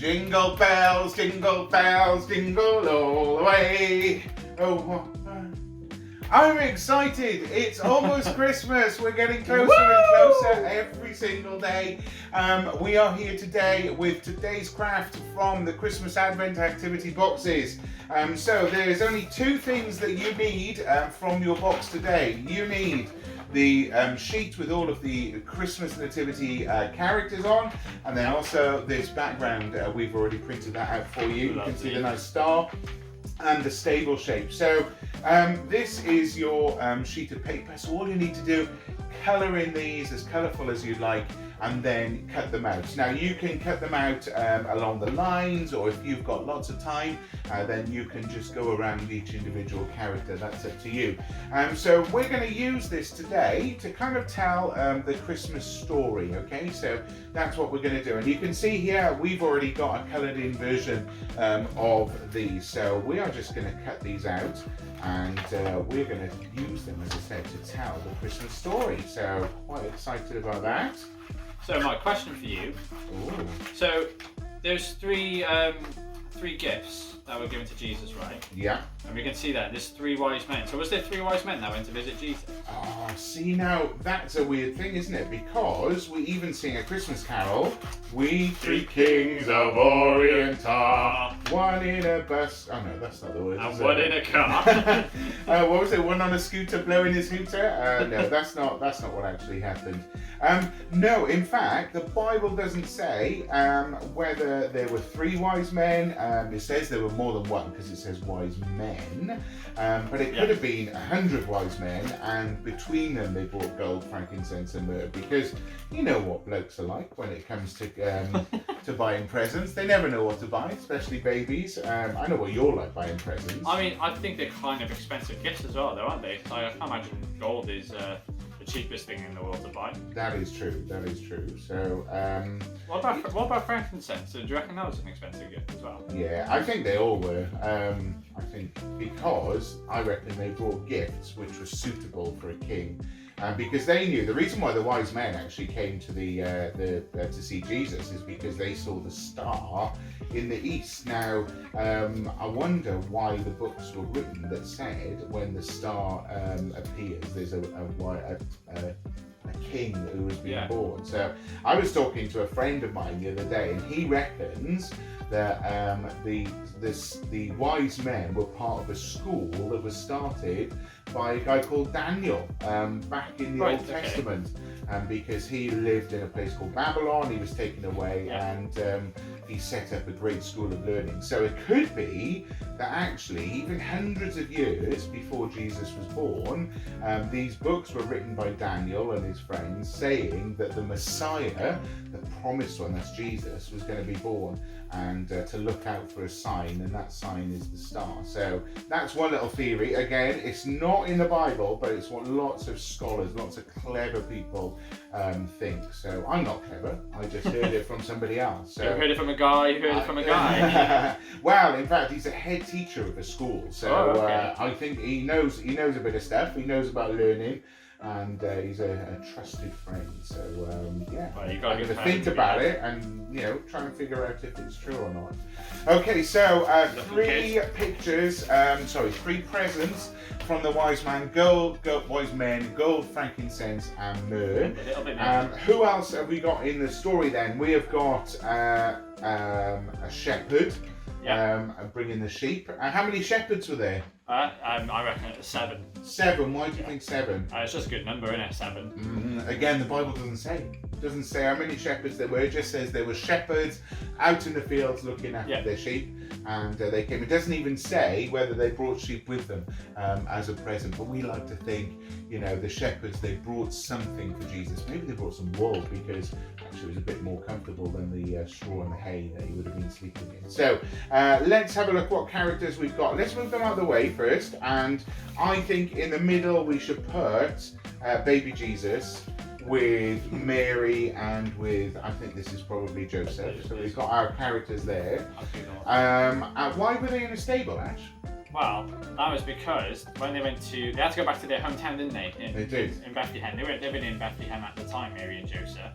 Jingle bells, jingle all the way. Oh, I'm excited. It's almost Christmas. We're getting closer and closer every single day. We are here today with today's craft from the Christmas Advent activity boxes. So there's only two things that you need from your box today. You need the sheet with all of the Christmas nativity characters on, and then also this background. We've already printed that out for you. You can see the nice star and the stable shape. So this is your sheet of paper. So all you need to do, colour in these as colourful as you'd like, and then cut them out. Now you can cut them out along the lines, or if you've got lots of time, then you can just go around each individual character. That's up to you. So we're going to use this today to kind of tell the Christmas story, okay? So that's what we're going to do. And you can see here, we've already got a coloured in version of these. So we are just going to cut these out, and we're going to use them, as I said, to tell the Christmas story. So quite excited about that. So my question for you. Ooh. So there's three gifts that were given to Jesus, right? Yeah. And we can see that there's three wise men. So was there three wise men that went to visit Jesus? Oh, see, now that's a weird thing, isn't it? Because we even sing a Christmas carol. We three kings of Orient are, one in a bus. Oh no, that's not the word. And one in a car. What was it? One on a scooter blowing his hooter? No, that's not what actually happened. No, in fact, the Bible doesn't say whether there were three wise men. It says there were more than one, because it says wise men. But it could have been 100 wise men, and between them they brought gold, frankincense, and myrrh. Because you know what blokes are like when it comes to to buying presents. They never know what to buy, especially babies. I know what you're like buying presents. I mean, I think they're kind of expensive gifts as well, though, aren't they? So I can't imagine gold is the cheapest thing in the world to buy. That is true. That is true. So, what about frankincense? Do you reckon that was an expensive gift as well? Yeah, I think they all were. I think because I reckon they brought gifts which were suitable for a king. Because they knew the reason why the wise men actually came to to see Jesus is because they saw the star in the east. Now, I wonder why the books were written that said when the star appears, there's a king who was being born. So I was talking to a friend of mine the other day, and he reckons that the wise men were part of a school that was started by a guy called Daniel back in the Old Testament, because he lived in a place called Babylon. He was taken away, and he set up a great school of learning. So it could be that actually, even hundreds of years before Jesus was born, these books were written by Daniel and his friends, saying that the Messiah, the promised one, that's Jesus, was going to be born, and to look out for a sign, and that sign is the star. So that's one little theory. Again, it's not in the Bible, but it's what lots of scholars, lots of clever people think. So I'm not clever, I just heard it from somebody else. So you heard it from a guy who heard it from a guy. Well, in fact, he's a head teacher of a school, so I think he knows a bit of stuff. He knows about learning, and he's a trusted friend. So well, you I'm going to think about it and try and figure out if it's true or not. Okay, so three presents from the wise men: gold, frankincense, and myrrh. Who else have we got in the story then? We have got a shepherd. Bringing the sheep. How many shepherds were there? I reckon it's 7. 7. Why do you think 7? It's just a good number, isn't it? 7. Again, the Bible doesn't say. It doesn't say how many shepherds there were. It just says there were shepherds out in the fields looking after their sheep, and they came. It doesn't even say whether they brought sheep with them as a present. But we like to think, the shepherds, they brought something for Jesus. Maybe they brought some wool, because actually it was a bit more comfortable than the straw and the hay that he would have been sleeping in. So let's have a look what characters we've got. Let's move them out of the way first, and I think in the middle we should put baby Jesus with Mary and with, I think this is probably Joseph. So we've got our characters there. Why were they in a stable, Ash? Well, that was because when they had to go back to their hometown, didn't they? They did. In Bethlehem. They were living in Bethlehem at the time, Mary and Joseph.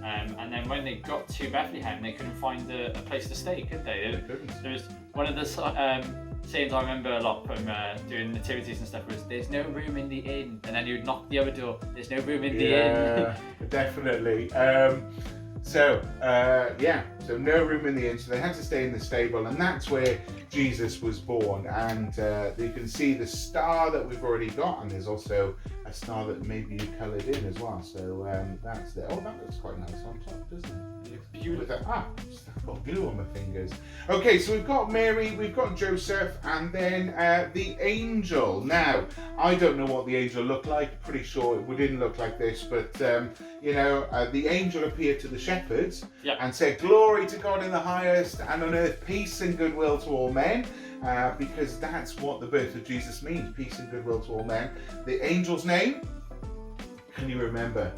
And then when they got to Bethlehem, they couldn't find a place to stay, could they? They couldn't. There was one of the sayings I remember a lot from doing nativities and stuff was, "There's no room in the inn," and then you'd knock the other door. "There's no room in the inn." Yeah, definitely. So no room in the inn, so they had to stay in the stable, and that's where Jesus was born. And you can see the star that we've already got, and there's also a star that maybe you coloured in as well. So that's there. Oh, that looks quite nice on top, doesn't it? It's beautiful. I've got glue on my fingers. Okay, so we've got Mary, we've got Joseph, and then the angel. Now, I don't know what the angel looked like. Pretty sure it didn't look like this, but the angel appeared to the shepherds and said, "Glory to God in the highest, and on earth peace and goodwill to all men," because that's what the birth of Jesus means, peace and goodwill to all men. The angel's name, can you remember?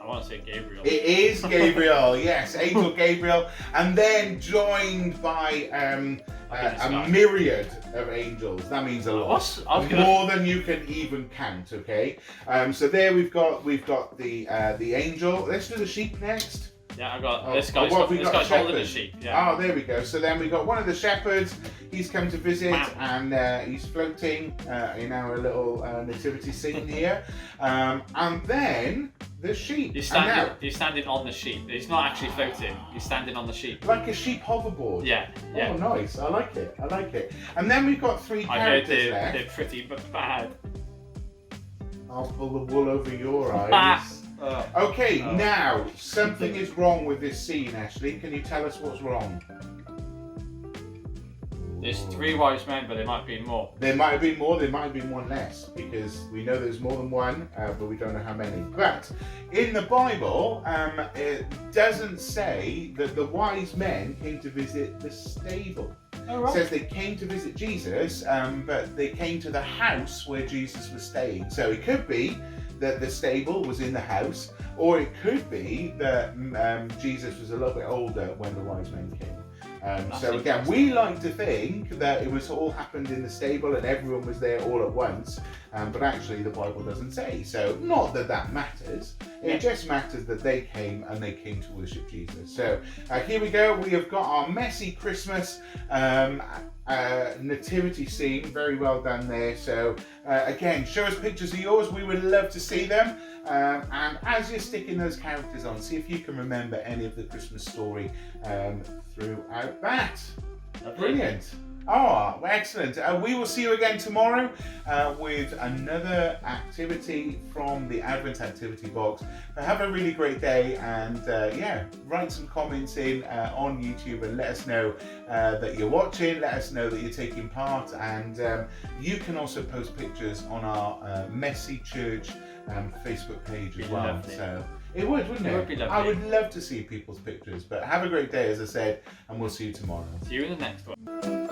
I want to say Gabriel. It is Gabriel, yes, Angel Gabriel, and then joined by a myriad of angels. That means a lot, more than you can even count. Okay, so there we've got the angel. Let's do the sheep next. Yeah, I got this guy's holding the sheep. Yeah. Oh, there we go. So then we got one of the shepherds. He's come to visit, and he's floating in our little nativity scene here. And then the sheep. He's standing on the sheep. He's not actually floating. He's standing on the sheep. Like a sheep hoverboard. Yeah. Oh, nice. I like it. And then we've got three characters left. They're pretty bad. I'll pull the wool over your eyes. Okay, now, something is wrong with this scene, Ashley. Can you tell us what's wrong? There's 3 wise men, but there might be more. There might have been more, there might have been one less, because we know there's more than one, but we don't know how many. But in the Bible, it doesn't say that the wise men came to visit the stable. Oh, right. It says they came to visit Jesus, but they came to the house where Jesus was staying. So it could be that the stable was in the house, or it could be that Jesus was a little bit older when the wise men came. So again, we like to think that it was all happened in the stable and everyone was there all at once, but actually the Bible doesn't say. So not that matters, it just matters that they came and they came to worship Jesus. So here we go, we have got our messy Christmas nativity scene, very well done there. So again, show us pictures of yours, we would love to see them. And as you're sticking those characters on, see if you can remember any of the Christmas story throughout that. Brilliant. Oh, excellent. We will see you again tomorrow with another activity from the Advent Activity Box. Have a really great day, and write some comments in on YouTube and let us know that you're watching, let us know that you're taking part, and you can also post pictures on our Messy Church Facebook page as well. So it would, wouldn't it? It would be lovely. I would love to see people's pictures, but have a great day, as I said, and we'll see you tomorrow. See you in the next one.